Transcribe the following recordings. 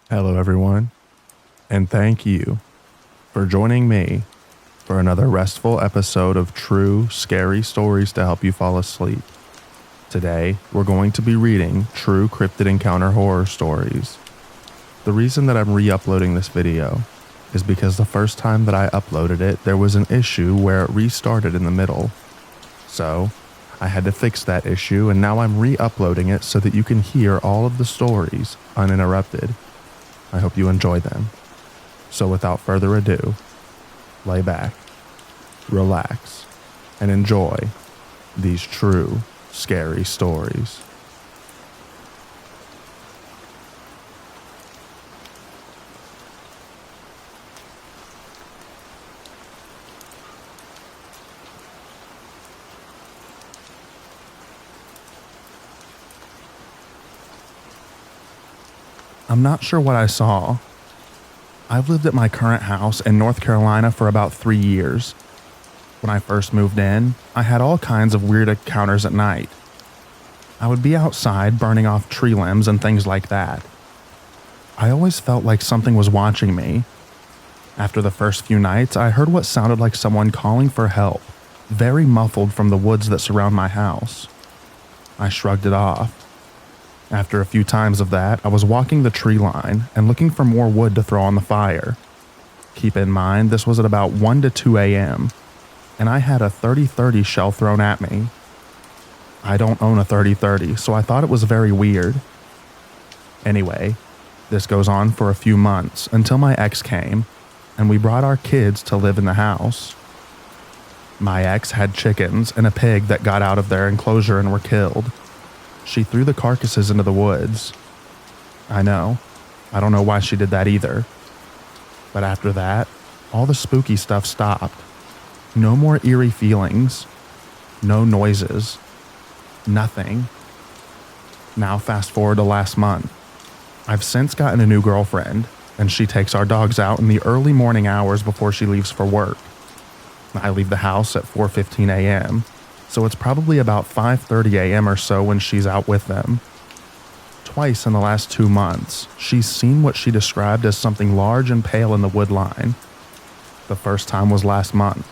Hello, everyone, and thank you for joining me for another restful episode of true, scary stories to help you fall asleep. Today, we're going to be reading true cryptid encounter horror stories. The reason that I'm re-uploading this video is because the first time that I uploaded it, there was an issue where it restarted in the middle. So, I had to fix that issue, and now I'm re-uploading it so that you can hear all of the stories uninterrupted. I hope you enjoy them. So without further ado, lay back, relax, and enjoy these true, scary stories. I'm not sure what I saw. I've lived at my current house in North Carolina for about 3 years. When I first moved in, I had all kinds of weird encounters at night. I would be outside burning off tree limbs and things like that. I always felt like something was watching me. After the first few nights, I heard what sounded like someone calling for help, very muffled from the woods that surround my house. I shrugged it off. After a few times of that, I was walking the tree line and looking for more wood to throw on the fire. Keep in mind, this was at about 1 to 2 a.m., and I had a 30-30 shell thrown at me. I don't own a 30-30, so I thought it was very weird. Anyway, this goes on for a few months until my ex came, and we brought our kids to live in the house. My ex had chickens and a pig that got out of their enclosure and were killed. She threw the carcasses into the woods. I know. I don't know why she did that either. But after that, all the spooky stuff stopped. No more eerie feelings. No noises. Nothing. Now fast forward to last month. I've since gotten a new girlfriend, and she takes our dogs out in the early morning hours before she leaves for work. I leave the house at 4:15 a.m., so it's probably about 5:30 a.m. or so when she's out with them. Twice in the last 2 months, she's seen what she described as something large and pale in the wood line. The first time was last month.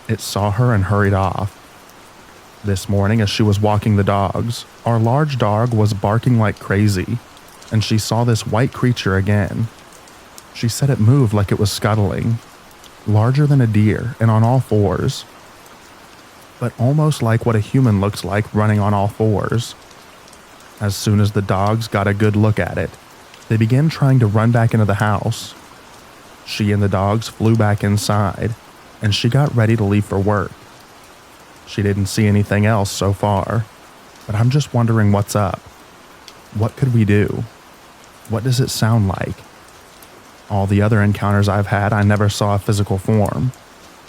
It saw her and hurried off. This morning, as she was walking the dogs, our large dog was barking like crazy, and she saw this white creature again. She said it moved like it was scuttling, larger than a deer and on all fours, but almost like what a human looks like running on all fours. As soon as the dogs got a good look at it, they began trying to run back into the house. She and the dogs flew back inside, and she got ready to leave for work. She didn't see anything else so far, but I'm just wondering what's up. What could we do? What does it sound like? All the other encounters I've had, I never saw a physical form,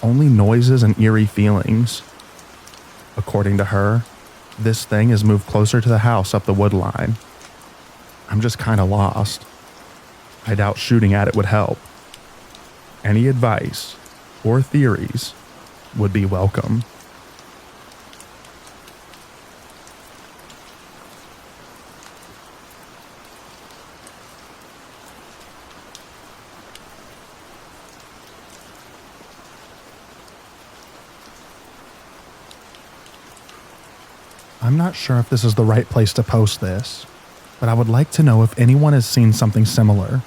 only noises and eerie feelings. According to her, this thing has moved closer to the house up the wood line. I'm just kind of lost. I doubt shooting at it would help. Any advice or theories would be welcome. I'm not sure if this is the right place to post this, but I would like to know if anyone has seen something similar.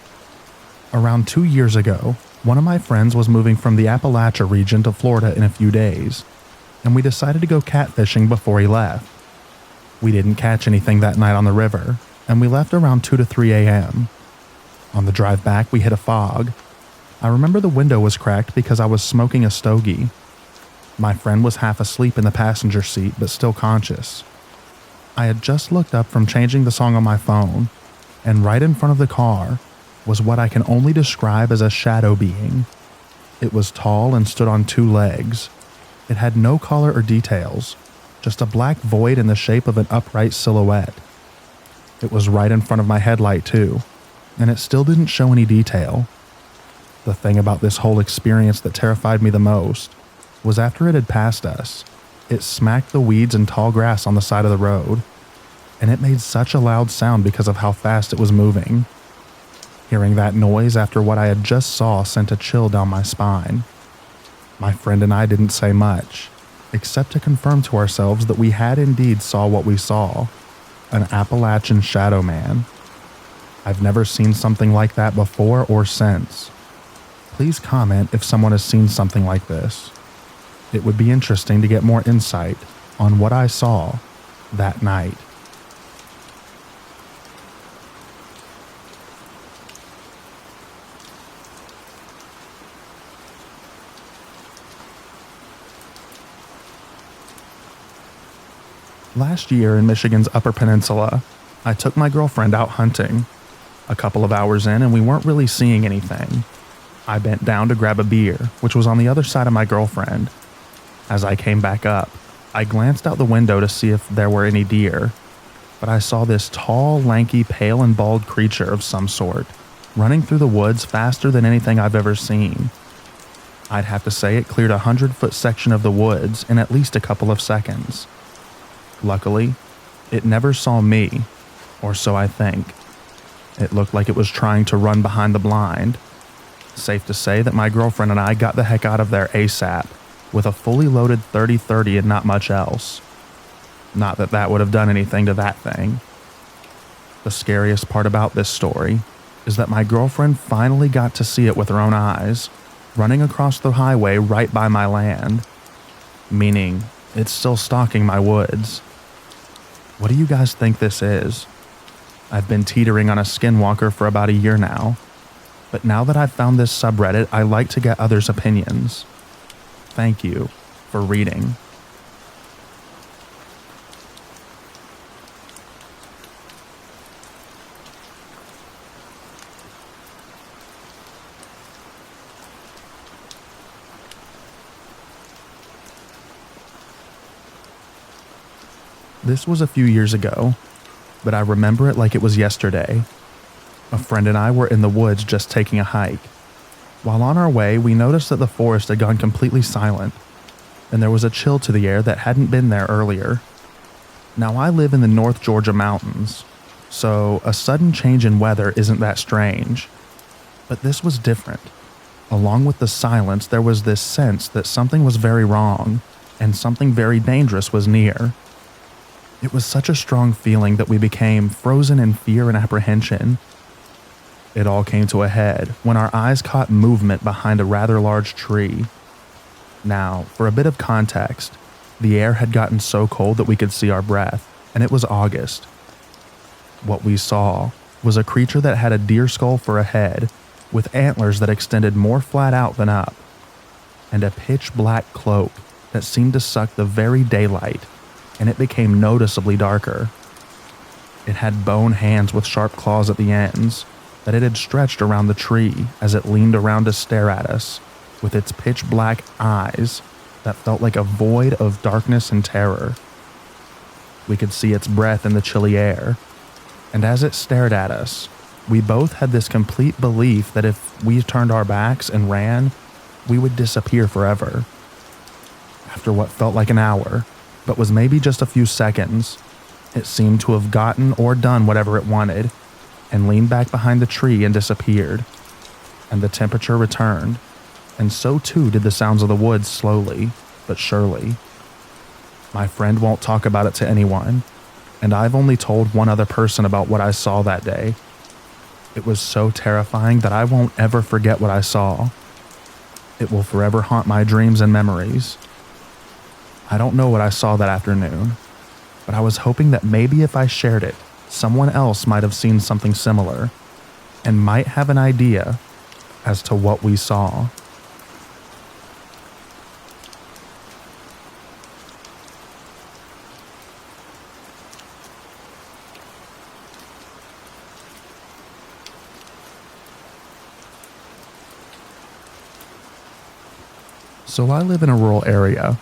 Around 2 years ago, one of my friends was moving from the Appalachia region to Florida in a few days, and we decided to go catfishing before he left. We didn't catch anything that night on the river, and we left around 2 to 3 a.m. On the drive back, we hit a fog. I remember the window was cracked because I was smoking a stogie. My friend was half asleep in the passenger seat, but still conscious. I had just looked up from changing the song on my phone, and right in front of the car was what I can only describe as a shadow being. It was tall and stood on 2 legs. It had no color or details, just a black void in the shape of an upright silhouette. It was right in front of my headlight too, and it still didn't show any detail. The thing about this whole experience that terrified me the most was after it had passed us, it smacked the weeds and tall grass on the side of the road, and it made such a loud sound because of how fast it was moving. Hearing that noise after what I had just saw sent a chill down my spine. My friend and I didn't say much, except to confirm to ourselves that we had indeed saw what we saw, an Appalachian Shadowman. I've never seen something like that before or since. Please comment if someone has seen something like this. It would be interesting to get more insight on what I saw that night. Last year in Michigan's Upper Peninsula, I took my girlfriend out hunting. A couple of hours in and we weren't really seeing anything. I bent down to grab a beer, which was on the other side of my girlfriend. As I came back up, I glanced out the window to see if there were any deer, but I saw this tall, lanky, pale and bald creature of some sort, running through the woods faster than anything I've ever seen. I'd have to say it cleared a 100-foot section of the woods in at least a couple of seconds. Luckily, it never saw me, or so I think. It looked like it was trying to run behind the blind. Safe to say that my girlfriend and I got the heck out of there ASAP, with a fully loaded 30-30 and not much else. Not that that would have done anything to that thing. The scariest part about this story is that my girlfriend finally got to see it with her own eyes, running across the highway right by my land. Meaning, it's still stalking my woods. What do you guys think this is? I've been teetering on a skinwalker for about a year now, but now that I've found this subreddit, I like to get others' opinions. Thank you for reading. This was a few years ago, but I remember it like it was yesterday. A friend and I were in the woods just taking a hike. While on our way, we noticed that the forest had gone completely silent, and there was a chill to the air that hadn't been there earlier. Now, I live in the North Georgia mountains, so a sudden change in weather isn't that strange. But this was different. Along with the silence, there was this sense that something was very wrong, and something very dangerous was near. It was such a strong feeling that we became frozen in fear and apprehension. It all came to a head when our eyes caught movement behind a rather large tree. Now, for a bit of context, the air had gotten so cold that we could see our breath, and it was August. What we saw was a creature that had a deer skull for a head, with antlers that extended more flat out than up, and a pitch black cloak that seemed to suck the very daylight, and it became noticeably darker. It had bone hands with sharp claws at the ends that it had stretched around the tree as it leaned around to stare at us, with its pitch black eyes that felt like a void of darkness and terror. We could see its breath in the chilly air, and as it stared at us, we both had this complete belief that if we turned our backs and ran, we would disappear forever. After what felt like an hour, but was maybe just a few seconds, it seemed to have gotten or done whatever it wanted, and leaned back behind the tree and disappeared. And the temperature returned, and so too did the sounds of the woods slowly, but surely. My friend won't talk about it to anyone, and I've only told one other person about what I saw that day. It was so terrifying that I won't ever forget what I saw. It will forever haunt my dreams and memories. I don't know what I saw that afternoon, but I was hoping that maybe if I shared it, someone else might have seen something similar, and might have an idea as to what we saw. So I live in a rural area,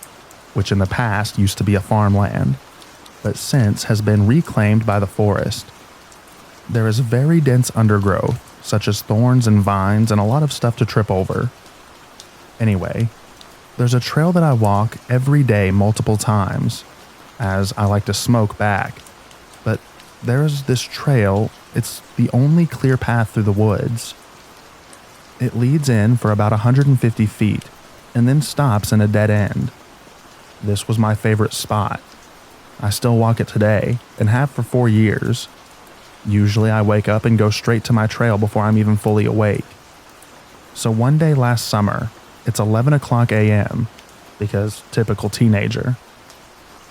which in the past used to be a farmland, but since has been reclaimed by the forest. There is very dense undergrowth, such as thorns and vines and a lot of stuff to trip over. Anyway, there's a trail that I walk every day multiple times, as I like to smoke back, but there's this trail. It's the only clear path through the woods. It leads in for about 150 feet and then stops in a dead end. This was my favorite spot. I still walk it today and have for 4 years. Usually I wake up and go straight to my trail before I'm even fully awake. So one day last summer, it's 11 o'clock a.m., because typical teenager.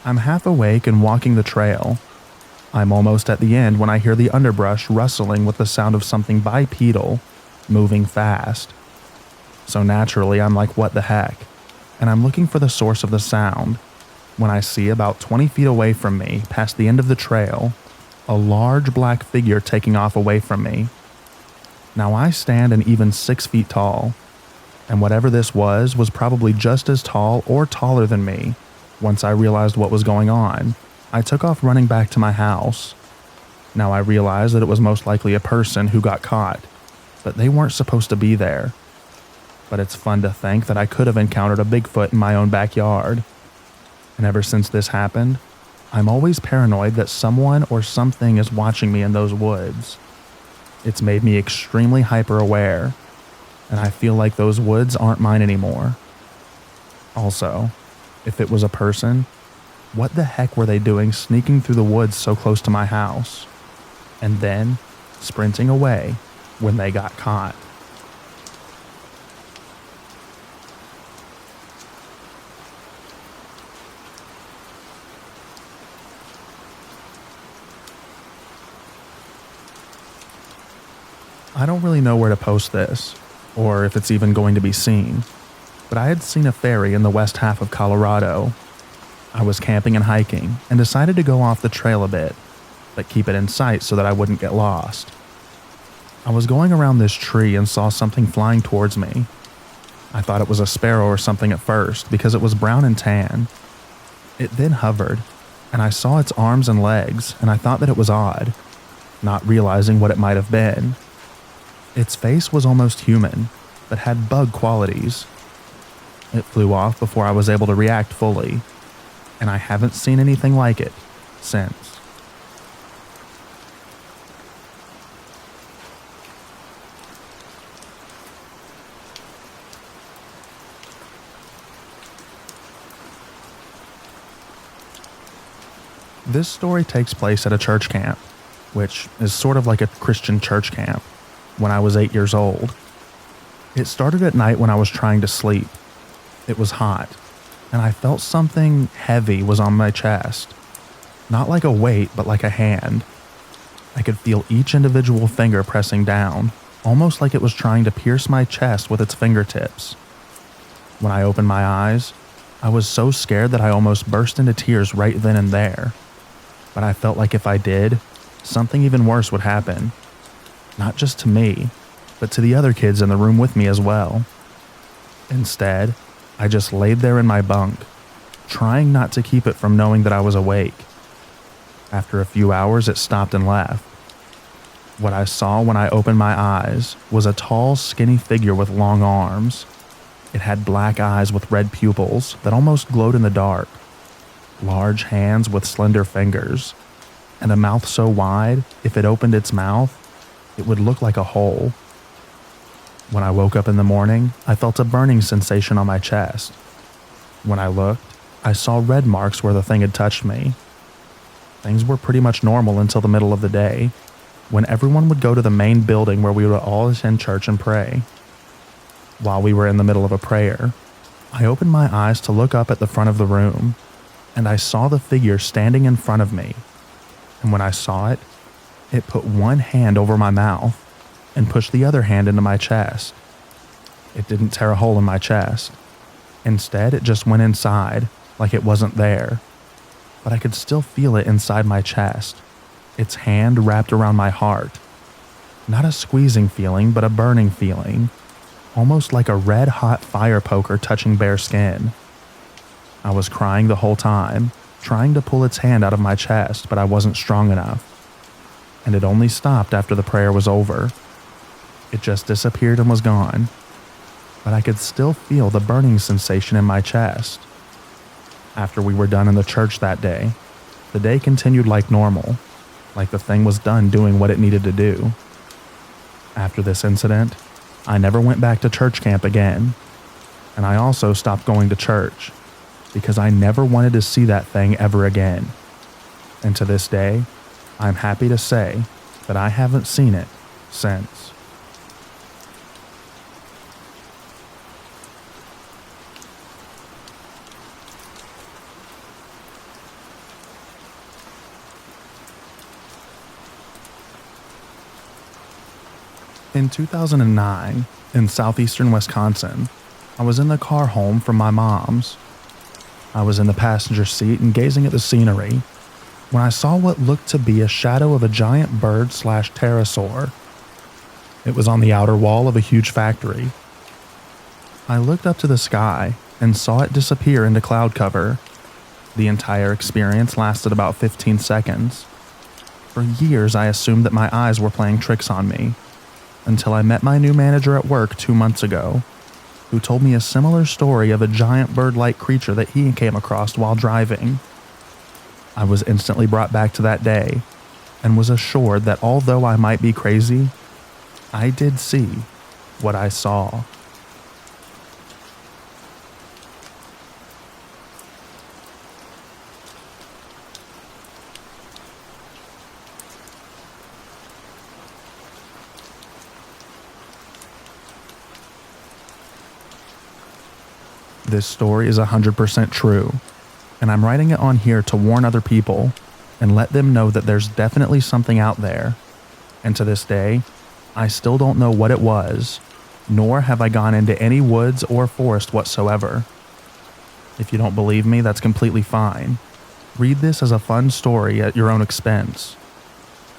I'm half awake and walking the trail. I'm almost at the end when I hear the underbrush rustling with the sound of something bipedal moving fast. So naturally I'm like, what the heck? And I'm looking for the source of the sound when I see about 20 feet away from me, past the end of the trail, a large black figure taking off away from me. Now I stand an even 6 feet tall, and whatever this was probably just as tall or taller than me. Once I realized what was going on, I took off running back to my house. Now I realized that it was most likely a person who got caught, but they weren't supposed to be there. But it's fun to think that I could have encountered a Bigfoot in my own backyard. And ever since this happened, I'm always paranoid that someone or something is watching me in those woods. It's made me extremely hyper-aware, and I feel like those woods aren't mine anymore. Also, if it was a person, what the heck were they doing sneaking through the woods so close to my house, and then sprinting away when they got caught? I don't really know where to post this, or if it's even going to be seen, but I had seen a fairy in the west half of Colorado. I was camping and hiking and decided to go off the trail a bit, but keep it in sight so that I wouldn't get lost. I was going around this tree and saw something flying towards me. I thought it was a sparrow or something at first because it was brown and tan. It then hovered, and I saw its arms and legs, and I thought that it was odd, not realizing what it might have been. Its face was almost human, but had bug qualities. It flew off before I was able to react fully, and I haven't seen anything like it since. This story takes place at a church camp, which is sort of like a Christian church camp, when I was 8 years old. It started at night when I was trying to sleep. It was hot, and I felt something heavy was on my chest. Not like a weight, but like a hand. I could feel each individual finger pressing down, almost like it was trying to pierce my chest with its fingertips. When I opened my eyes, I was so scared that I almost burst into tears right then and there. But I felt like if I did, something even worse would happen. Not just to me, but to the other kids in the room with me as well. Instead, I just laid there in my bunk, trying not to keep it from knowing that I was awake. After a few hours, it stopped and left. What I saw when I opened my eyes was a tall, skinny figure with long arms. It had black eyes with red pupils that almost glowed in the dark, large hands with slender fingers, and a mouth so wide, if it opened its mouth, it would look like a hole. When I woke up in the morning, I felt a burning sensation on my chest. When I looked, I saw red marks where the thing had touched me. Things were pretty much normal until the middle of the day, when everyone would go to the main building where we would all attend church and pray. While we were in the middle of a prayer, I opened my eyes to look up at the front of the room, and I saw the figure standing in front of me. And when I saw it, it put one hand over my mouth and pushed the other hand into my chest. It didn't tear a hole in my chest. Instead, it just went inside, like it wasn't there. But I could still feel it inside my chest, its hand wrapped around my heart. Not a squeezing feeling, but a burning feeling, almost like a red-hot fire poker touching bare skin. I was crying the whole time, trying to pull its hand out of my chest, but I wasn't strong enough. And it only stopped after the prayer was over. It just disappeared and was gone, but I could still feel the burning sensation in my chest. After we were done in the church that day, the day continued like normal, like the thing was done doing what it needed to do. After this incident, I never went back to church camp again, and I also stopped going to church because I never wanted to see that thing ever again. And to this day, I'm happy to say that I haven't seen it since. In 2009, in southeastern Wisconsin, I was in the car home from my mom's. I was in the passenger seat and gazing at the scenery when I saw what looked to be a shadow of a giant bird/pterosaur. It was on the outer wall of a huge factory. I looked up to the sky and saw it disappear into cloud cover. The entire experience lasted about 15 seconds. For years, I assumed that my eyes were playing tricks on me, until I met my new manager at work 2 months ago, who told me a similar story of a giant bird-like creature that he came across while driving. I was instantly brought back to that day and was assured that although I might be crazy, I did see what I saw. This story is 100% true, and I'm writing it on here to warn other people and let them know that there's definitely something out there. And to this day, I still don't know what it was, nor have I gone into any woods or forest whatsoever. If you don't believe me, that's completely fine. Read this as a fun story at your own expense.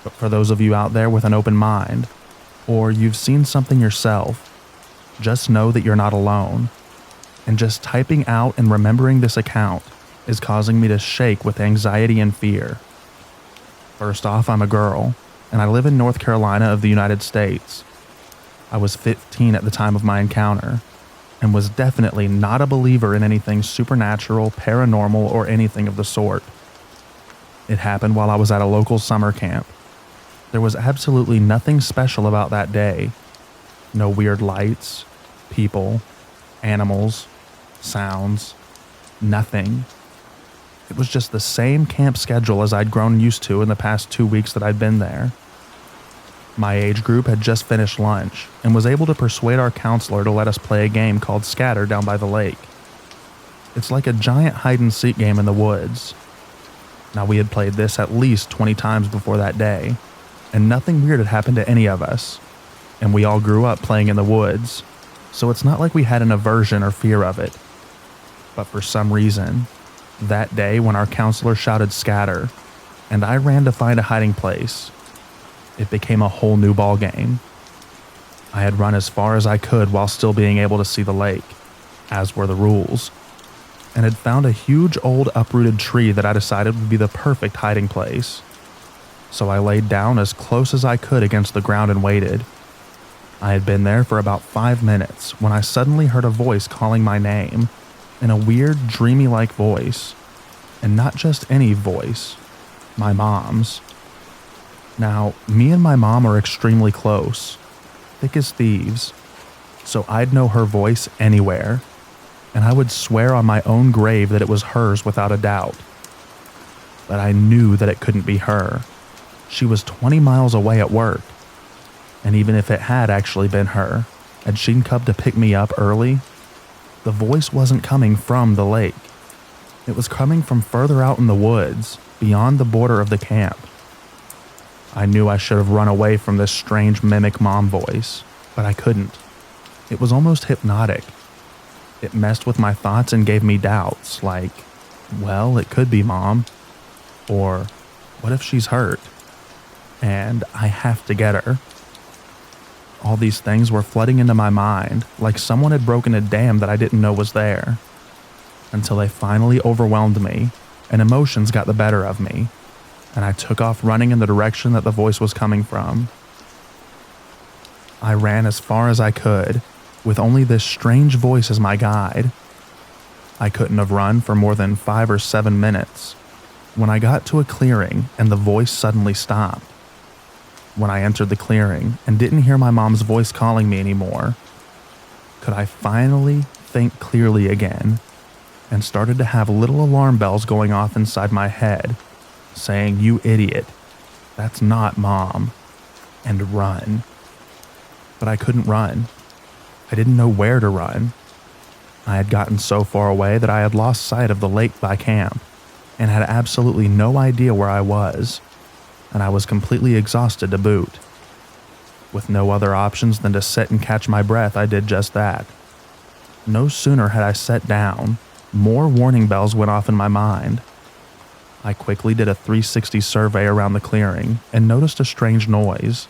But for those of you out there with an open mind, or you've seen something yourself, just know that you're not alone. And just typing out and remembering this account is causing me to shake with anxiety and fear. First off, I'm a girl, and I live in North Carolina of the United States. I was 15 at the time of my encounter, and was definitely not a believer in anything supernatural, paranormal, or anything of the sort. It happened while I was at a local summer camp. There was absolutely nothing special about that day. No weird lights, people, animals, sounds, nothing. It was just the same camp schedule as I'd grown used to in the past 2 weeks that I'd been there. My age group had just finished lunch and was able to persuade our counselor to let us play a game called Scatter down by the lake. It's like a giant hide-and-seek game in the woods. Now, we had played this at least 20 times before that day, and nothing weird had happened to any of us, and we all grew up playing in the woods, so it's not like we had an aversion or fear of it. But for some reason, that day when our counselor shouted scatter, and I ran to find a hiding place, it became a whole new ball game. I had run as far as I could while still being able to see the lake, as were the rules, and had found a huge old uprooted tree that I decided would be the perfect hiding place. So I laid down as close as I could against the ground and waited. I had been there for about 5 minutes when I suddenly heard a voice calling my name, in a weird, dreamy-like voice, and not just any voice, my mom's. Now, me and my mom are extremely close, thick as thieves, so I'd know her voice anywhere, and I would swear on my own grave that it was hers without a doubt. But I knew that it couldn't be her. She was 20 miles away at work, and even if it had actually been her, and she'd come to pick me up early, the voice wasn't coming from the lake. It was coming from further out in the woods, beyond the border of the camp. I knew I should have run away from this strange mimic mom voice, but I couldn't. It was almost hypnotic. It messed with my thoughts and gave me doubts, like, well, it could be mom. Or, what if she's hurt? And I have to get her. All these things were flooding into my mind, like someone had broken a dam that I didn't know was there. Until they finally overwhelmed me, and emotions got the better of me, and I took off running in the direction that the voice was coming from. I ran as far as I could, with only this strange voice as my guide. I couldn't have run for more than 5 or 7 minutes, when I got to a clearing and the voice suddenly stopped. When I entered the clearing and didn't hear my mom's voice calling me anymore, could I finally think clearly again and started to have little alarm bells going off inside my head saying, "You idiot, that's not Mom," and run. But I couldn't run. I didn't know where to run. I had gotten so far away that I had lost sight of the lake by camp and had absolutely no idea where I was, and I was completely exhausted to boot. With no other options than to sit and catch my breath, I did just that. No sooner had I sat down, more warning bells went off in my mind. I quickly did a 360 survey around the clearing and noticed a strange noise.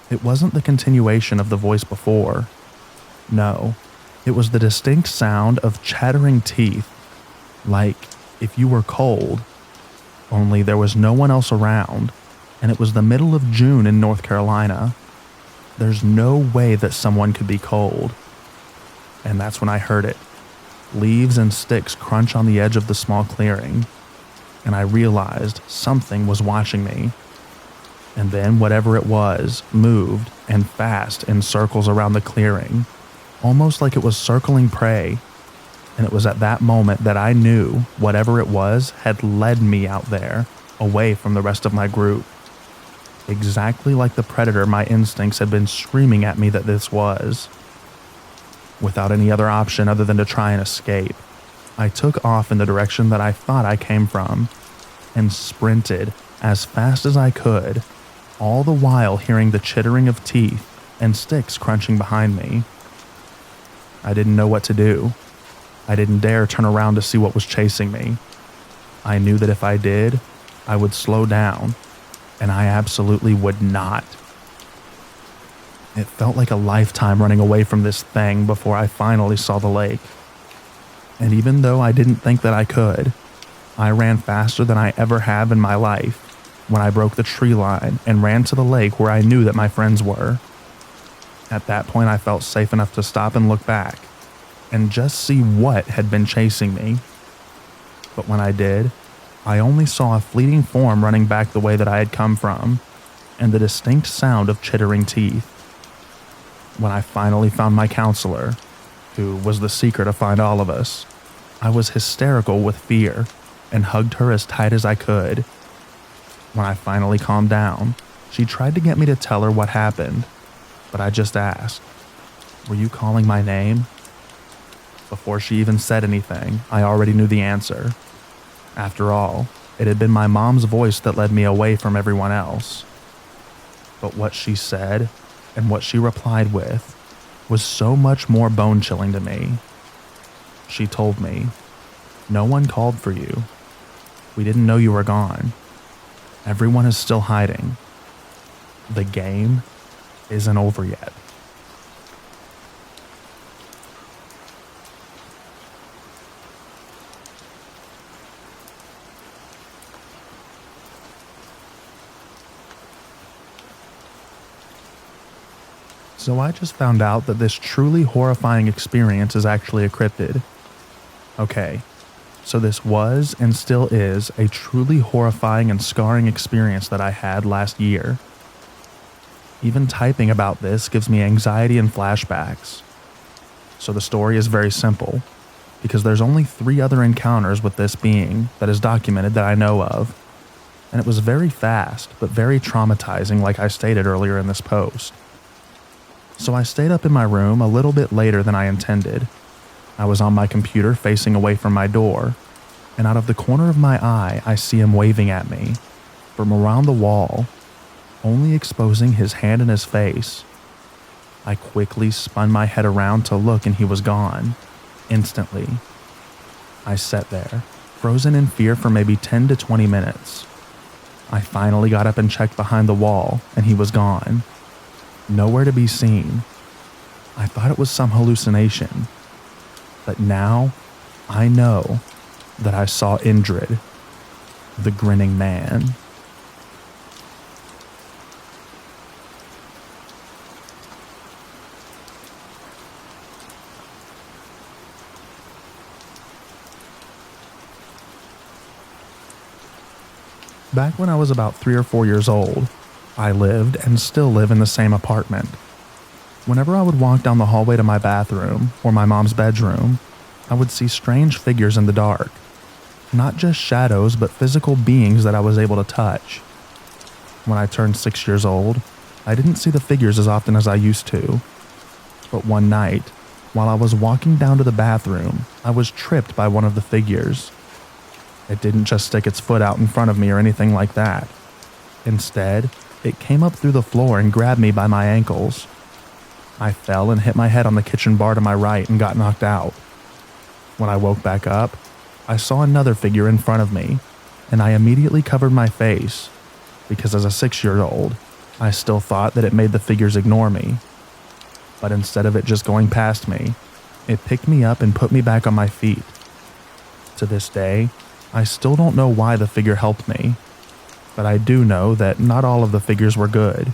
It wasn't the continuation of the voice before. No, it was the distinct sound of chattering teeth, like if you were cold, only there was no one else around, and it was the middle of June in North Carolina. There's no way that someone could be cold. And that's when I heard it. Leaves and sticks crunch on the edge of the small clearing, and I realized something was watching me. And then whatever it was moved and fast in circles around the clearing, almost like it was circling prey. And it was at that moment that I knew whatever it was had led me out there, away from the rest of my group. Exactly like the predator my instincts had been screaming at me that this was. Without any other option other than to try and escape, I took off in the direction that I thought I came from and sprinted as fast as I could, all the while hearing the chittering of teeth and sticks crunching behind me. I didn't know what to do. I didn't dare turn around to see what was chasing me. I knew that if I did, I would slow down, and I absolutely would not. It felt like a lifetime running away from this thing before I finally saw the lake. And even though I didn't think that I could, I ran faster than I ever have in my life when I broke the tree line and ran to the lake where I knew that my friends were. At that point, I felt safe enough to stop and look back and just see what had been chasing me. But when I did, I only saw a fleeting form running back the way that I had come from and the distinct sound of chittering teeth. When I finally found my counselor, who was the seeker to find all of us, I was hysterical with fear and hugged her as tight as I could. When I finally calmed down, she tried to get me to tell her what happened, but I just asked, "Were you calling my name?" Before she even said anything, I already knew the answer. After all, it had been my mom's voice that led me away from everyone else. But what she said and what she replied with was so much more bone-chilling to me. She told me, "No one called for you. We didn't know you were gone. Everyone is still hiding. The game isn't over yet." So I just found out that this truly horrifying experience is actually a cryptid. Okay, so this was and still is a truly horrifying and scarring experience that I had last year. Even typing about this gives me anxiety and flashbacks. So the story is very simple, because there's only 3 other encounters with this being that is documented that I know of. And it was very fast, but very traumatizing, like I stated earlier in this post. So I stayed up in my room a little bit later than I intended. I was on my computer facing away from my door, and out of the corner of my eye, I see him waving at me from around the wall, only exposing his hand and his face. I quickly spun my head around to look, and he was gone, instantly. I sat there, frozen in fear for maybe 10 to 20 minutes. I finally got up and checked behind the wall, and he was gone. Nowhere to be seen. I thought it was some hallucination. But now, I know that I saw Indrid, the Grinning Man. Back when I was about 3 or 4 years old, I lived and still live in the same apartment. Whenever I would walk down the hallway to my bathroom or my mom's bedroom, I would see strange figures in the dark. Not just shadows, but physical beings that I was able to touch. When I turned 6 years old, I didn't see the figures as often as I used to. But one night, while I was walking down to the bathroom, I was tripped by one of the figures. It didn't just stick its foot out in front of me or anything like that. Instead, it came up through the floor and grabbed me by my ankles. I fell and hit my head on the kitchen bar to my right and got knocked out. When I woke back up, I saw another figure in front of me, and I immediately covered my face, because as a 6-year-old, I still thought that it made the figures ignore me. But instead of it just going past me, it picked me up and put me back on my feet. To this day, I still don't know why the figure helped me, but I do know that not all of the figures were good.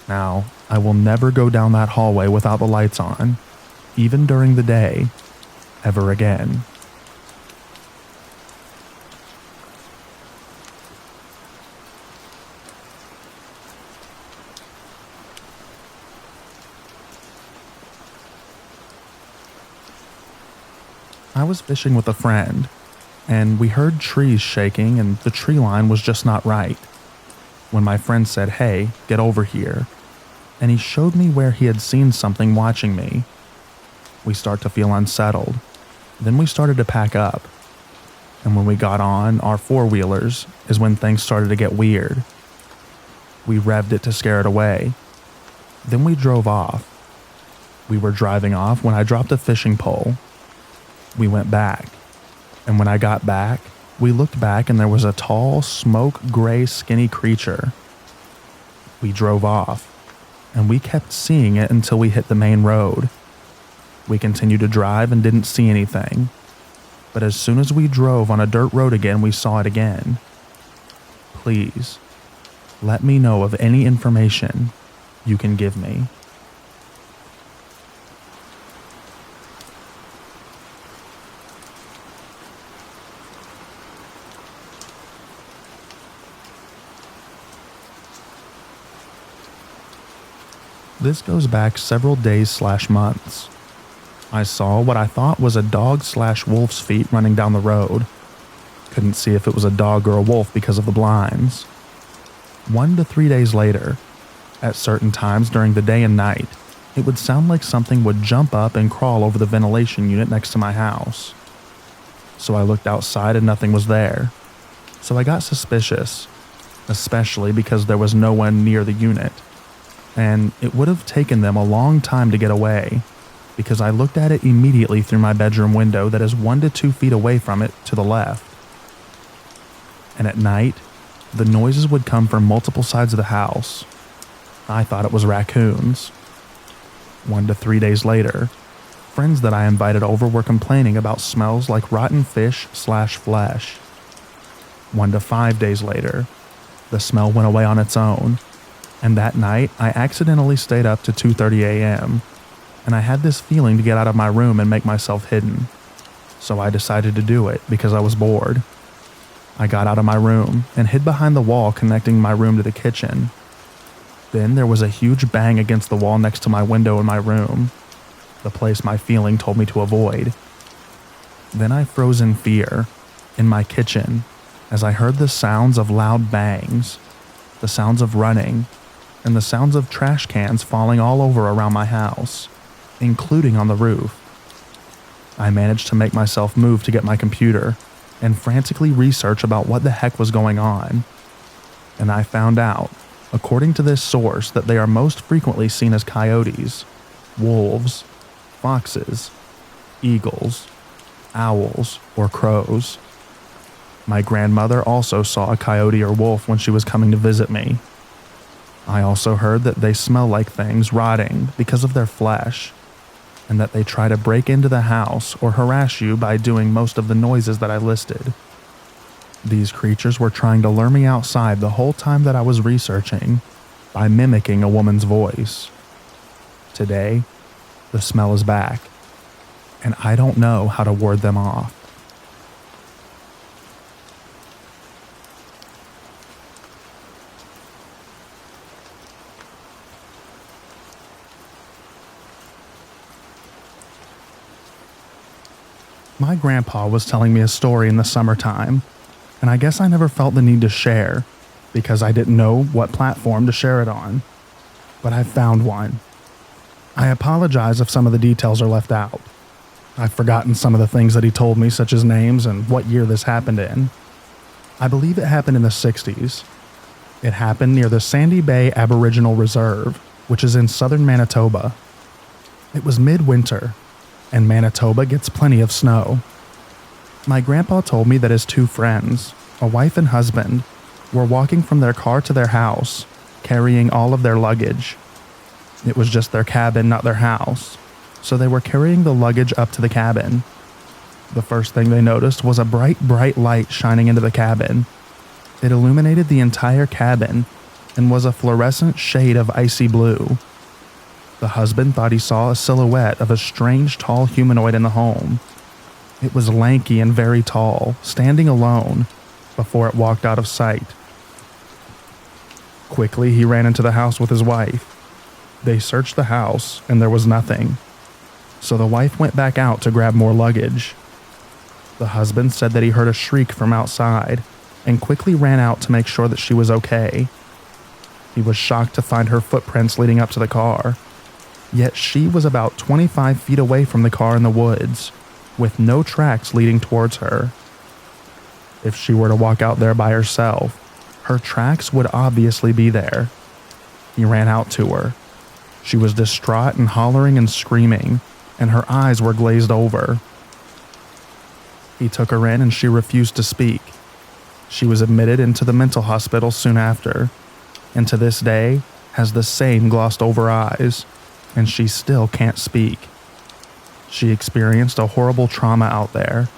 Now, I will never go down that hallway without the lights on, even during the day, ever again. I was fishing with a friend, and we heard trees shaking and the tree line was just not right. When my friend said, "Hey, get over here," and he showed me where he had seen something watching me, we start to feel unsettled. Then we started to pack up. And when we got on our four-wheelers is when things started to get weird. We revved it to scare it away. Then we drove off. We were driving off when I dropped a fishing pole. We went back, and when I got back, we looked back and there was a tall, smoke gray, skinny creature. We drove off, and we kept seeing it until we hit the main road. We continued to drive and didn't see anything, but as soon as we drove on a dirt road again, we saw it again. Please, let me know of any information you can give me. This goes back several days/months. I saw what I thought was a dog/wolf's feet running down the road. Couldn't see if it was a dog or a wolf because of the blinds. 1 to 3 days later, at certain times during the day and night, it would sound like something would jump up and crawl over the ventilation unit next to my house. So I looked outside and nothing was there. So I got suspicious, especially because there was no one near the unit. And it would have taken them a long time to get away, because I looked at it immediately through my bedroom window that is 1 to 2 feet away from it to the left. And at night, the noises would come from multiple sides of the house. I thought it was raccoons. 1 to 3 days later, friends that I invited over were complaining about smells like rotten fish/flesh. 1 to 5 days later, the smell went away on its own. And that night, I accidentally stayed up to 2:30 a.m., and I had this feeling to get out of my room and make myself hidden. So I decided to do it because I was bored. I got out of my room and hid behind the wall connecting my room to the kitchen. Then there was a huge bang against the wall next to my window in my room, the place my feeling told me to avoid. Then I froze in fear, in my kitchen, as I heard the sounds of loud bangs, the sounds of running, and the sounds of trash cans falling all over around my house, including on the roof. I managed to make myself move to get my computer and frantically research about what the heck was going on. And I found out, according to this source, that they are most frequently seen as coyotes, wolves, foxes, eagles, owls, or crows. My grandmother also saw a coyote or wolf when she was coming to visit me. I also heard that they smell like things rotting because of their flesh, and that they try to break into the house or harass you by doing most of the noises that I listed. These creatures were trying to lure me outside the whole time that I was researching by mimicking a woman's voice. Today, the smell is back, and I don't know how to ward them off. My grandpa was telling me a story in the summertime, and I guess I never felt the need to share because I didn't know what platform to share it on. But I found one. I apologize if some of the details are left out. I've forgotten some of the things that he told me, such as names and what year this happened in. I believe it happened in the 60s. It happened near the Sandy Bay Aboriginal Reserve, which is in southern Manitoba. It was midwinter, and Manitoba gets plenty of snow. My grandpa told me that his two friends, a wife and husband, were walking from their car to their house, carrying all of their luggage. It was just their cabin, not their house, so they were carrying the luggage up to the cabin. The first thing they noticed was a bright, bright light shining into the cabin. It illuminated the entire cabin and was a fluorescent shade of icy blue. The husband thought he saw a silhouette of a strange, tall humanoid in the home. It was lanky and very tall, standing alone, before it walked out of sight. Quickly, he ran into the house with his wife. They searched the house, and there was nothing. So the wife went back out to grab more luggage. The husband said that he heard a shriek from outside, and quickly ran out to make sure that she was okay. He was shocked to find her footprints leading up to the car. Yet she was about 25 feet away from the car in the woods, with no tracks leading towards her. If she were to walk out there by herself, her tracks would obviously be there. He ran out to her. She was distraught and hollering and screaming, and her eyes were glazed over. He took her in and she refused to speak. She was admitted into the mental hospital soon after, and to this day has the same glossed over eyes, and she still can't speak. She experienced a horrible trauma out there,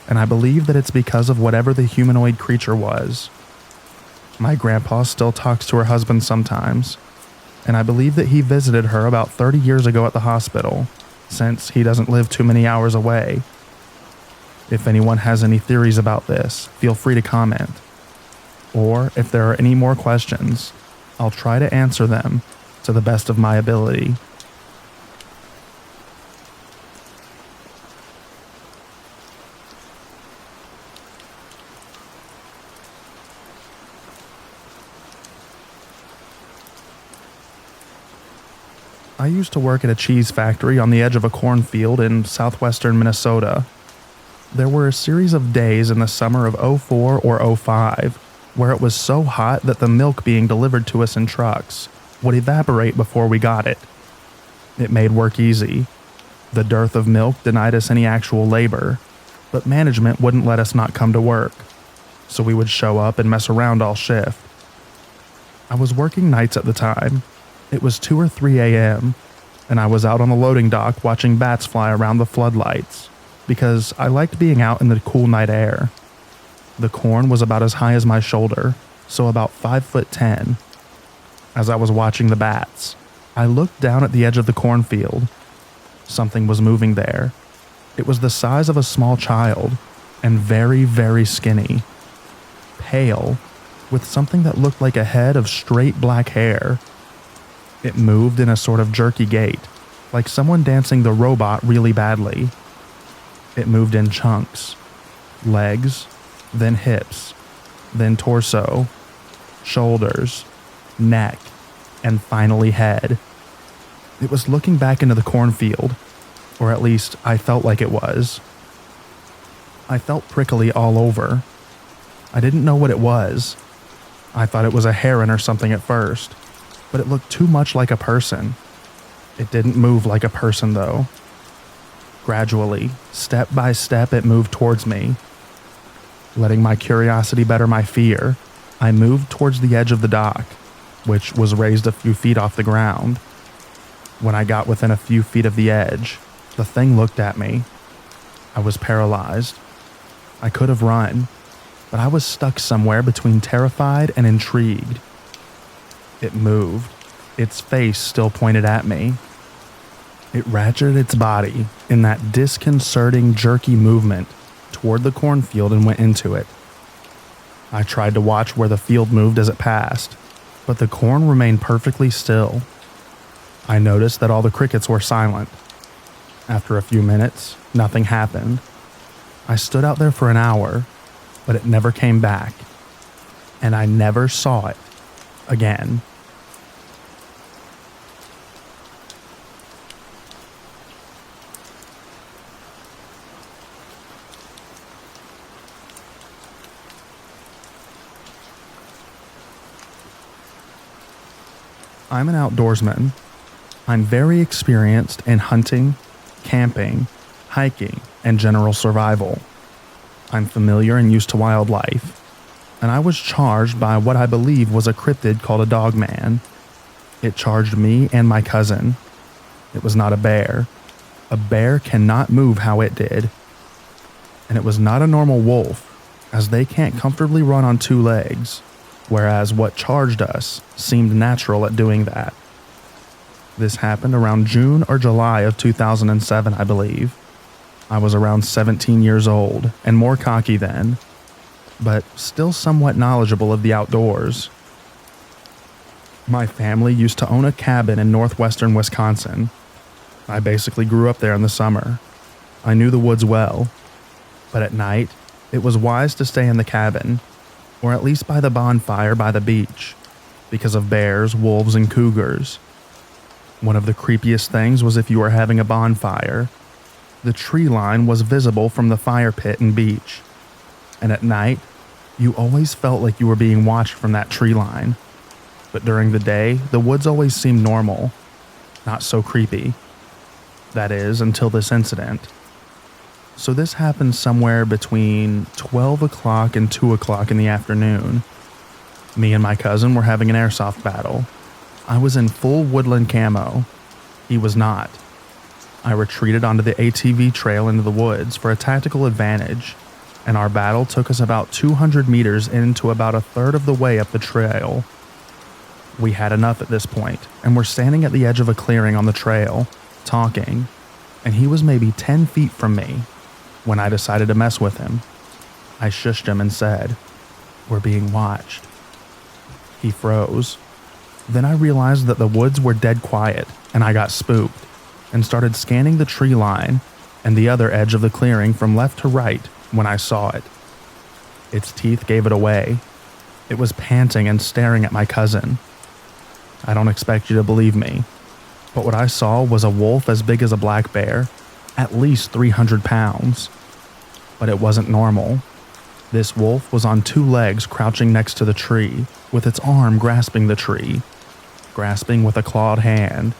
and I believe that it's because of whatever the humanoid creature was. My grandpa still talks to her husband sometimes, and I believe that he visited her about 30 years ago at the hospital, since he doesn't live too many hours away. If anyone has any theories about this, feel free to comment. Or if there are any more questions, I'll try to answer them to the best of my ability. I used to work at a cheese factory on the edge of a cornfield in southwestern Minnesota. There were a series of days in the summer of '04 or '05 where it was so hot that the milk being delivered to us in trucks would evaporate before we got it. It made work easy. The dearth of milk denied us any actual labor, but management wouldn't let us not come to work, so we would show up and mess around all shift. I was working nights at the time. It was 2 or 3 a.m., and I was out on the loading dock watching bats fly around the floodlights, because I liked being out in the cool night air. The corn was about as high as my shoulder, so about 5'10". As I was watching the bats, I looked down at the edge of the cornfield. Something was moving there. It was the size of a small child, and very, very skinny. Pale, with something that looked like a head of straight black hair. It moved in a sort of jerky gait, like someone dancing the robot really badly. It moved in chunks. Legs, then hips, then torso, shoulders, neck, and finally head. It was looking back into the cornfield, or at least I felt like it was. I felt prickly all over. I didn't know what it was. I thought it was a heron or something at first, but it looked too much like a person. It didn't move like a person though. Gradually, step by step, it moved towards me. Letting my curiosity better my fear, I moved towards the edge of the dock, which was raised a few feet off the ground. When I got within a few feet of the edge, the thing looked at me. I was paralyzed. I could have run, but I was stuck somewhere between terrified and intrigued. It moved. Its face still pointed at me. It ratcheted its body in that disconcerting, jerky movement toward the cornfield and went into it. I tried to watch where the field moved as it passed, but the corn remained perfectly still. I noticed that all the crickets were silent. After a few minutes, nothing happened, I stood out there for an hour, but it never came back, and I never saw it again. I'm an outdoorsman. I'm very experienced in hunting, camping, hiking, and general survival. I'm familiar and used to wildlife, and I was charged by what I believe was a cryptid called a Dogman. It charged me and my cousin. It was not a bear. A bear cannot move how it did. And it was not a normal wolf, as they can't comfortably run on two legs, whereas what charged us seemed natural at doing that. This happened around June or July of 2007, I believe. I was around 17 years old and more cocky then, but still somewhat knowledgeable of the outdoors. My family used to own a cabin in northwestern Wisconsin. I basically grew up there in the summer. I knew the woods well, but at night, it was wise to stay in the cabin, or at least by the bonfire by the beach, because of bears, wolves, and cougars. One of the creepiest things was if you were having a bonfire, the tree line was visible from the fire pit and beach, and at night, you always felt like you were being watched from that tree line. But during the day, the woods always seemed normal, not so creepy. That is, until this incident. So this happened somewhere between 12 o'clock and 2 o'clock in the afternoon. Me and my cousin were having an airsoft battle. I was in full woodland camo. He was not. I retreated onto the ATV trail into the woods for a tactical advantage, and our battle took us about 200 meters into about a third of the way up the trail. We had enough at this point, and were standing at the edge of a clearing on the trail, talking, and he was maybe 10 feet from me when I decided to mess with him. I shushed him and said, "We're being watched." He froze. Then I realized that the woods were dead quiet, and I got spooked and started scanning the tree line and the other edge of the clearing from left to right when I saw it. Its teeth gave it away. It was panting and staring at my cousin. I don't expect you to believe me, but what I saw was a wolf as big as a black bear, at least 300 pounds. But it wasn't normal. This wolf was on two legs crouching next to the tree, with its arm grasping the tree, grasping with a clawed hand.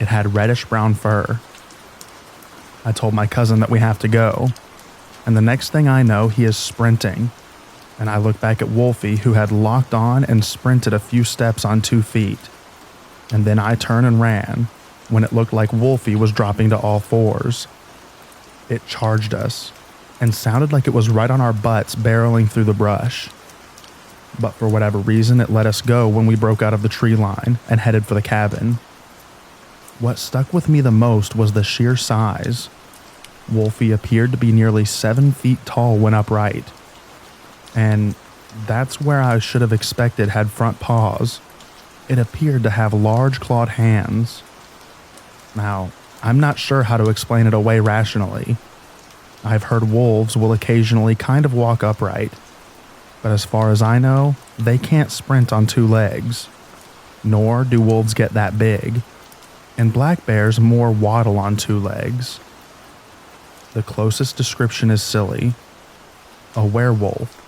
It had reddish-brown fur. I told my cousin that we have to go, and the next thing I know, he is sprinting, and I look back at Wolfie, who had locked on and sprinted a few steps on 2 feet, and then I turned and ran when it looked like Wolfie was dropping to all fours. It charged us, and sounded like it was right on our butts barreling through the brush. But for whatever reason, it let us go when we broke out of the tree line and headed for the cabin. What stuck with me the most was the sheer size. Wolfie appeared to be nearly 7 feet tall when upright. And that's where I should have expected had front paws. It appeared to have large clawed hands. Now, I'm not sure how to explain it away rationally. I've heard wolves will occasionally kind of walk upright, but as far as I know, they can't sprint on 2 legs. Nor do wolves get that big, and black bears more waddle on 2 legs. The closest description is silly: a werewolf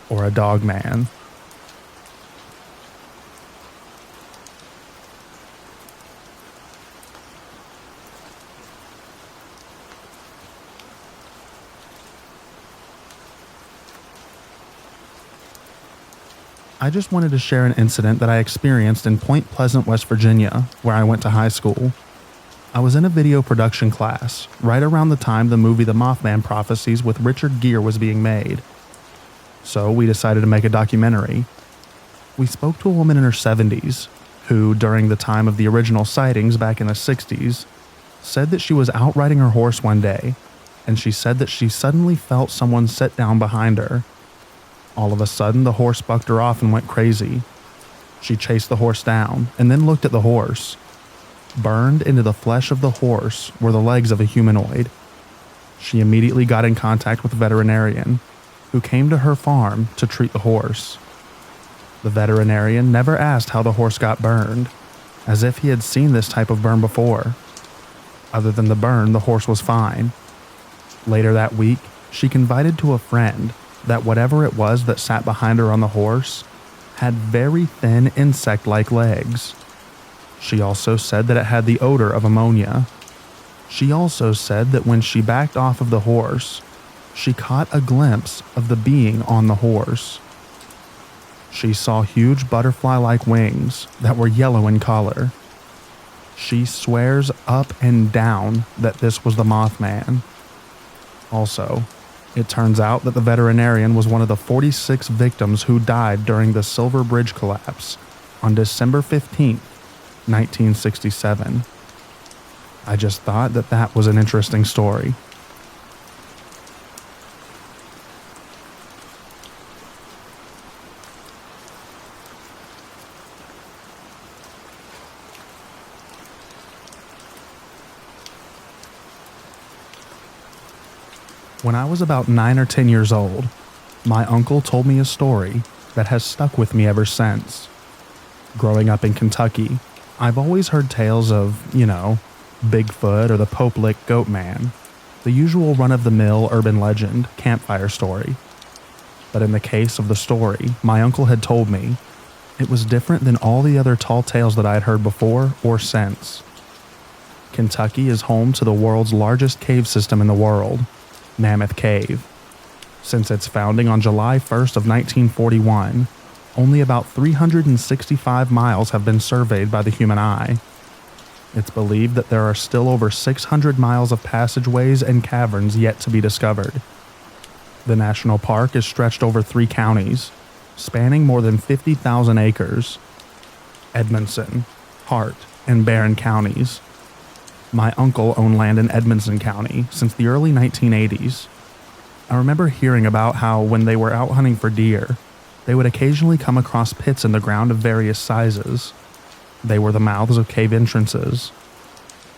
or a dogman. I just wanted to share an incident that I experienced in Point Pleasant, West Virginia, where I went to high school. I was in a video production class, right around the time the movie The Mothman Prophecies with Richard Gere was being made. So we decided to make a documentary. We spoke to a woman in her 70s, who, during the time of the original sightings back in the 60s, said that she was out riding her horse one day, and she said that she suddenly felt someone sit down behind her. All of a sudden, the horse bucked her off and went crazy. She chased the horse down and then looked at the horse. Burned into the flesh of the horse were the legs of a humanoid. She immediately got in contact with a veterinarian who came to her farm to treat the horse. The veterinarian never asked how the horse got burned, as if he had seen this type of burn before. Other than the burn, the horse was fine. Later that week, she confided to a friend that whatever it was that sat behind her on the horse had very thin insect-like legs. She also said that it had the odor of ammonia. She also said that when she backed off of the horse, she caught a glimpse of the being on the horse. She saw huge butterfly-like wings that were yellow in color. She swears up and down that this was the Mothman. Also, it turns out that the veterinarian was one of the 46 victims who died during the Silver Bridge collapse on December 15th, 1967. I just thought that that was an interesting story. When I was about 9 or 10 years old, my uncle told me a story that has stuck with me ever since. Growing up in Kentucky, I've always heard tales of, Bigfoot or the Pope Lick Goat Man, the usual run-of-the-mill urban legend campfire story. But in the case of the story my uncle had told me, it was different than all the other tall tales that I had heard before or since. Kentucky is home to the world's largest cave system in the world, Mammoth Cave. Since its founding on July 1st of 1941, only about 365 miles have been surveyed by the human eye. It's believed that there are still over 600 miles of passageways and caverns yet to be discovered. The national park is stretched over 3 counties, spanning more than 50,000 acres: Edmonson, Hart, and Barron counties. My uncle owned land in Edmonson County since the early 1980s. I remember hearing about how when they were out hunting for deer, they would occasionally come across pits in the ground of various sizes. They were the mouths of cave entrances.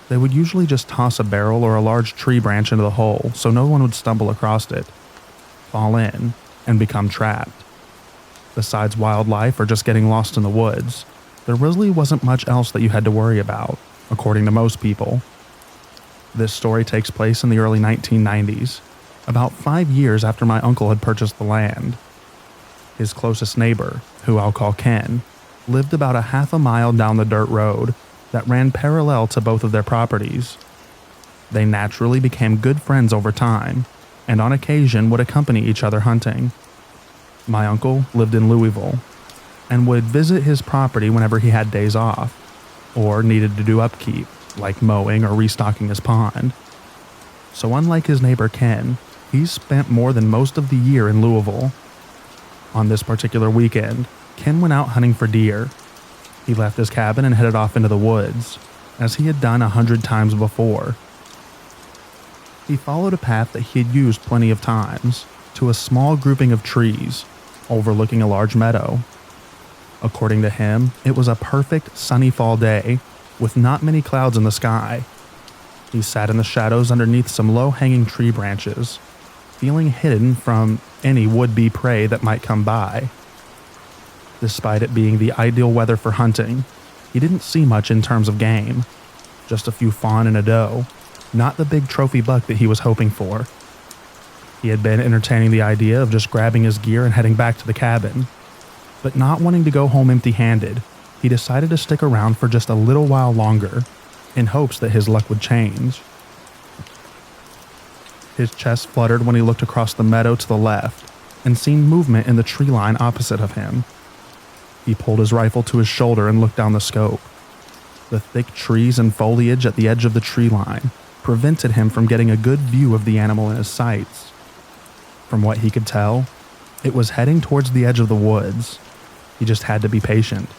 They would usually just toss a barrel or a large tree branch into the hole so no one would stumble across it, fall in, and become trapped. Besides wildlife or just getting lost in the woods, there really wasn't much else that you had to worry about, according to most people. This story takes place in the early 1990s, about 5 years after my uncle had purchased the land. His closest neighbor, who I'll call Ken, lived about a half a mile down the dirt road that ran parallel to both of their properties. They naturally became good friends over time, and on occasion would accompany each other hunting. My uncle lived in Louisville, and would visit his property whenever he had days off, or needed to do upkeep, like mowing or restocking his pond. So unlike his neighbor Ken, he spent more than most of the year in Louisville. On this particular weekend, Ken went out hunting for deer. He left his cabin and headed off into the woods, as he had done 100 times before. He followed a path that he had used plenty of times, to a small grouping of trees, overlooking a large meadow. According to him, it was a perfect sunny fall day, with not many clouds in the sky. He sat in the shadows underneath some low-hanging tree branches, feeling hidden from any would-be prey that might come by. Despite it being the ideal weather for hunting, he didn't see much in terms of game. Just a few fawn and a doe, not the big trophy buck that he was hoping for. He had been entertaining the idea of just grabbing his gear and heading back to the cabin, but not wanting to go home empty-handed, he decided to stick around for just a little while longer, in hopes that his luck would change. His chest fluttered when he looked across the meadow to the left and seen movement in the tree line opposite of him. He pulled his rifle to his shoulder and looked down the scope. The thick trees and foliage at the edge of the tree line prevented him from getting a good view of the animal in his sights. From what he could tell, it was heading towards the edge of the woods. He just had to be patient.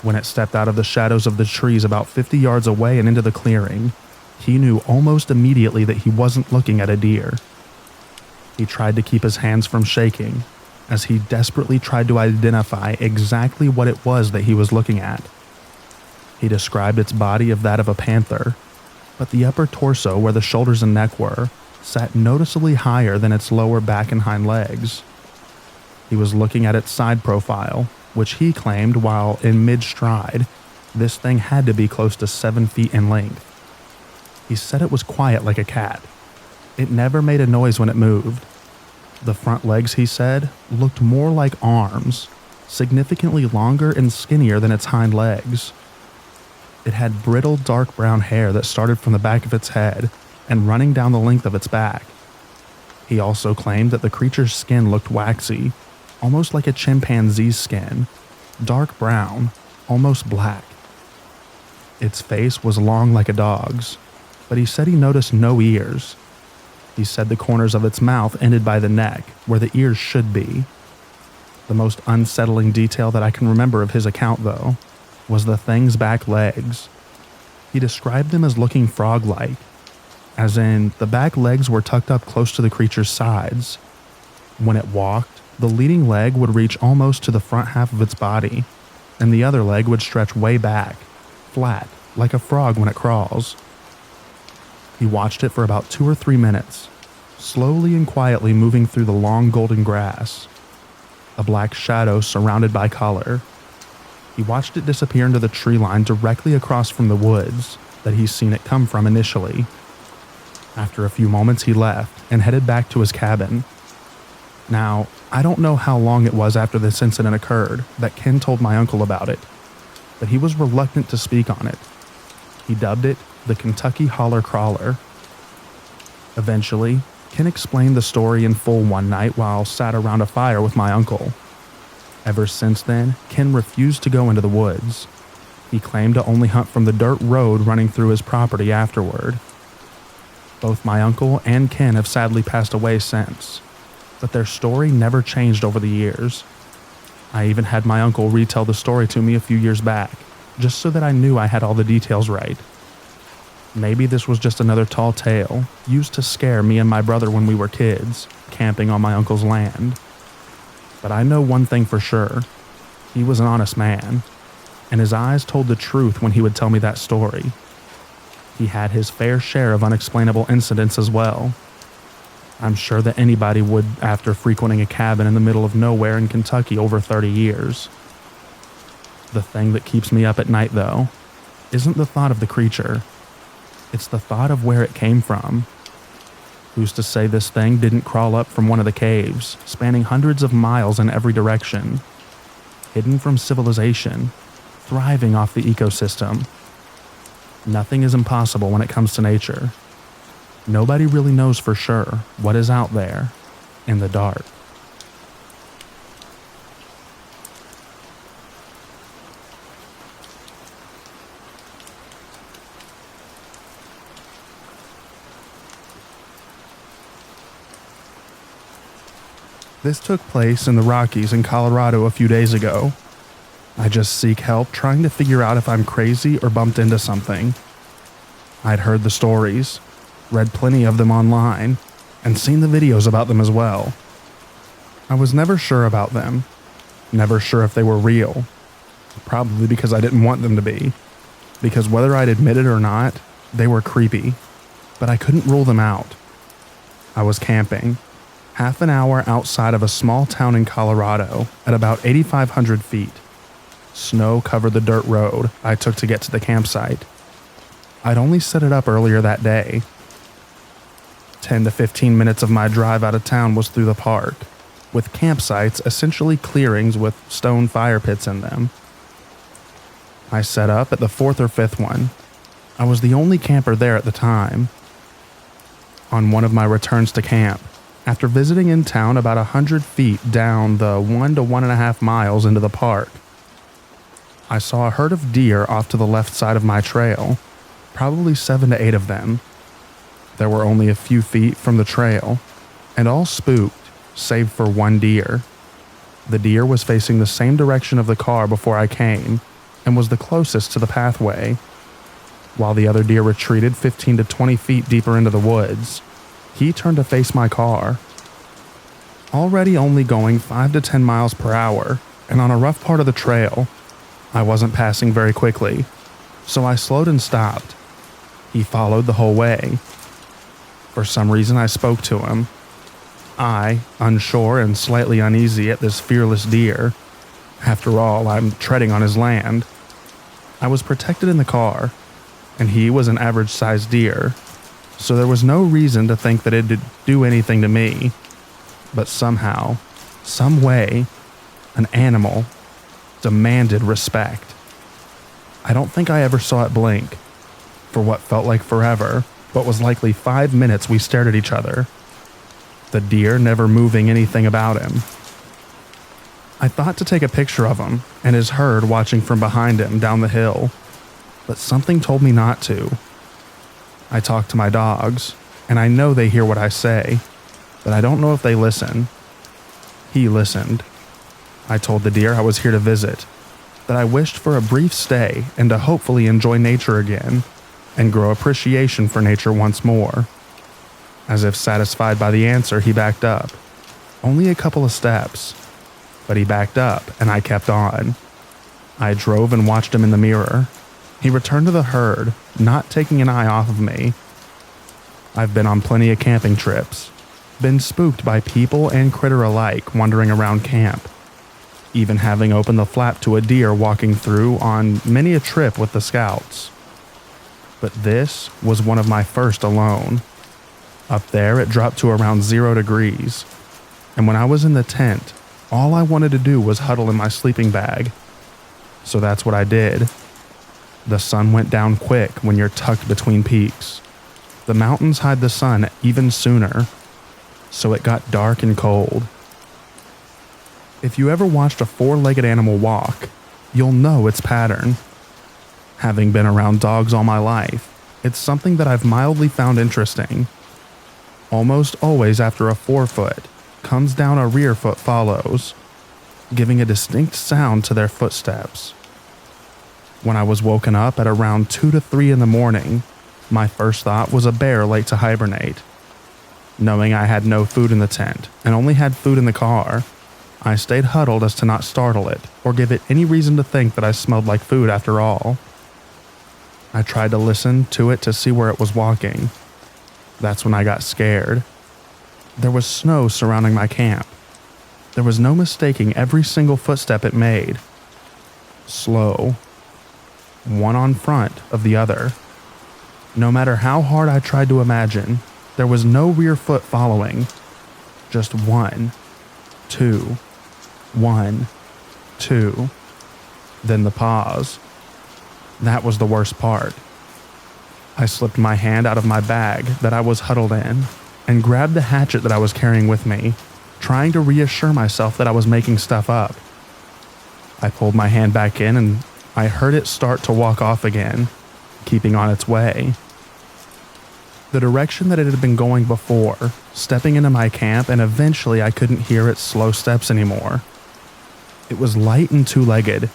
When it stepped out of the shadows of the trees about 50 yards away and into the clearing, he knew almost immediately that he wasn't looking at a deer. He tried to keep his hands from shaking, as he desperately tried to identify exactly what it was that he was looking at. He described its body of that of a panther, but the upper torso where the shoulders and neck were sat noticeably higher than its lower back and hind legs. He was looking at its side profile, which he claimed while in mid-stride, this thing had to be close to 7 feet in length. He said it was quiet like a cat. It never made a noise when it moved. The front legs, he said, looked more like arms, significantly longer and skinnier than its hind legs. It had brittle dark brown hair that started from the back of its head and running down the length of its back. He also claimed that the creature's skin looked waxy, almost like a chimpanzee's skin, dark brown, almost black. Its face was long like a dog's, but he said he noticed no ears. He said the corners of its mouth ended by the neck, where the ears should be. The most unsettling detail that I can remember of his account, though, was the thing's back legs. He described them as looking frog-like, as in the back legs were tucked up close to the creature's sides. When it walked, the leading leg would reach almost to the front half of its body, and the other leg would stretch way back, flat, like a frog when it crawls. He watched it for about 2 or 3 minutes, slowly and quietly moving through the long golden grass, a black shadow surrounded by color. He watched it disappear into the tree line directly across from the woods that he's seen it come from initially. After a few moments, he left and headed back to his cabin. Now, I don't know how long it was after this incident occurred that Ken told my uncle about it, but he was reluctant to speak on it. He dubbed it the Kentucky Holler Crawler. Eventually, Ken explained the story in full one night while sat around a fire with my uncle. Ever since then, Ken refused to go into the woods. He claimed to only hunt from the dirt road running through his property afterward. Both my uncle and Ken have sadly passed away since, but their story never changed over the years. I even had my uncle retell the story to me a few years back, just so that I knew I had all the details right. Maybe this was just another tall tale used to scare me and my brother when we were kids, camping on my uncle's land. But I know one thing for sure. He was an honest man, and his eyes told the truth when he would tell me that story. He had his fair share of unexplainable incidents as well. I'm sure that anybody would after frequenting a cabin in the middle of nowhere in Kentucky over 30 years. The thing that keeps me up at night, though, isn't the thought of the creature. It's the thought of where it came from. Who's to say this thing didn't crawl up from one of the caves, spanning hundreds of miles in every direction, hidden from civilization, thriving off the ecosystem? Nothing is impossible when it comes to nature. Nobody really knows for sure what is out there in the dark. This took place in the Rockies in Colorado a few days ago. I just seek help trying to figure out if I'm crazy or bumped into something. I'd heard the stories, read plenty of them online, and seen the videos about them as well. I was never sure about them, never sure if they were real, probably because I didn't want them to be, because whether I'd admit it or not, they were creepy, but I couldn't rule them out. I was camping, half an hour outside of a small town in Colorado at about 8,500 feet. Snow covered the dirt road I took to get to the campsite. I'd only set it up earlier that day. 10 to 15 minutes of my drive out of town was through the park, with campsites essentially clearings with stone fire pits in them. I set up at the 4th or 5th one. I was the only camper there at the time. On one of my returns to camp, after visiting in town about 100 feet down the 1 to 1.5 miles into the park, I saw a herd of deer off to the left side of my trail, probably 7 to 8 of them. There were only a few feet from the trail, and all spooked, save for one deer. The deer was facing the same direction of the car before I came, and was the closest to the pathway, while the other deer retreated 15 to 20 feet deeper into the woods. He turned to face my car. Already only going 5 to 10 miles per hour, and on a rough part of the trail, I wasn't passing very quickly, so I slowed and stopped. He followed the whole way. For some reason, I spoke to him. I, unsure and slightly uneasy at this fearless deer. After all, I'm treading on his land. I was protected in the car, and he was an average-sized deer, so there was no reason to think that it'd do anything to me. But somehow, some way, an animal demanded respect. I don't think I ever saw it blink. For what felt like forever, but was likely 5 minutes, we stared at each other. The deer never moving anything about him. I thought to take a picture of him and his herd watching from behind him down the hill, but something told me not to. I talked to my dogs, and I know they hear what I say, but I don't know if they listen. He listened. I told the deer I was here to visit, that I wished for a brief stay and to hopefully enjoy nature again and grow appreciation for nature once more. As if satisfied by the answer, he backed up. Only a couple of steps, but he backed up and I kept on. I drove and watched him in the mirror. He returned to the herd, not taking an eye off of me. I've been on plenty of camping trips, been spooked by people and critter alike wandering around camp, even having opened the flap to a deer walking through on many a trip with the scouts. But this was one of my first alone. Up there, it dropped to around 0 degrees, and when I was in the tent, all I wanted to do was huddle in my sleeping bag. So that's what I did. The sun went down quick when you're tucked between peaks. The mountains hide the sun even sooner, so it got dark and cold. If you ever watched a 4-legged animal walk, you'll know its pattern. Having been around dogs all my life, it's something that I've mildly found interesting. Almost always after a forefoot comes down, a rear foot follows, giving a distinct sound to their footsteps. When I was woken up at around 2 to 3 in the morning, my first thought was a bear late to hibernate. Knowing I had no food in the tent and only had food in the car, I stayed huddled as to not startle it or give it any reason to think that I smelled like food after all. I tried to listen to it to see where it was walking. That's when I got scared. There was snow surrounding my camp. There was no mistaking every single footstep it made. Slow. One on front of the other. No matter how hard I tried to imagine, there was no rear foot following. Just 1, 2, 1, 2. Then the pause. That was the worst part. I slipped my hand out of my bag that I was huddled in and grabbed the hatchet that I was carrying with me, trying to reassure myself that I was making stuff up. I pulled my hand back in and I heard it start to walk off again, keeping on its way. The direction that it had been going before, stepping into my camp, and eventually I couldn't hear its slow steps anymore. It was light and 2-legged.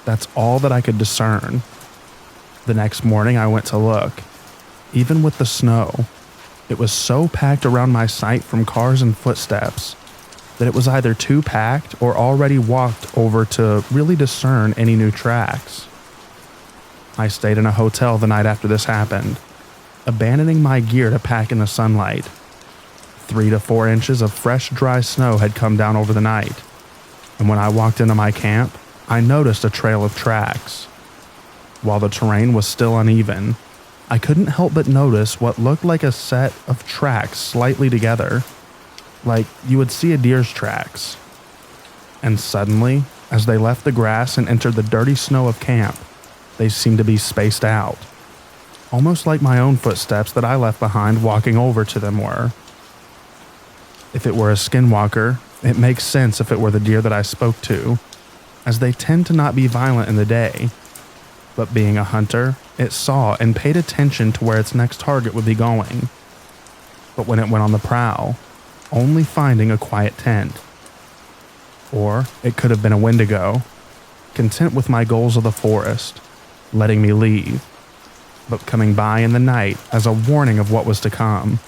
That's all that I could discern. The next morning I went to look. Even with the snow, it was so packed around my sight from cars and footsteps that it was either too packed or already walked over to really discern any new tracks. I stayed in a hotel the night after this happened, abandoning my gear to pack in the sunlight. 3 to 4 inches of fresh, dry snow had come down over the night, and when I walked into my camp, I noticed a trail of tracks. While the terrain was still uneven, I couldn't help but notice what looked like a set of tracks slightly together, like you would see a deer's tracks. And suddenly, as they left the grass and entered the dirty snow of camp, they seemed to be spaced out, almost like my own footsteps that I left behind walking over to them were. If it were a skinwalker, it makes sense if it were the deer that I spoke to, as they tend to not be violent in the day. But being a hunter, it saw and paid attention to where its next target would be going. But when it went on the prowl, only finding a quiet tent. Or it could have been a Wendigo, content with my goals of the forest, letting me leave, but coming by in the night as a warning of what was to come.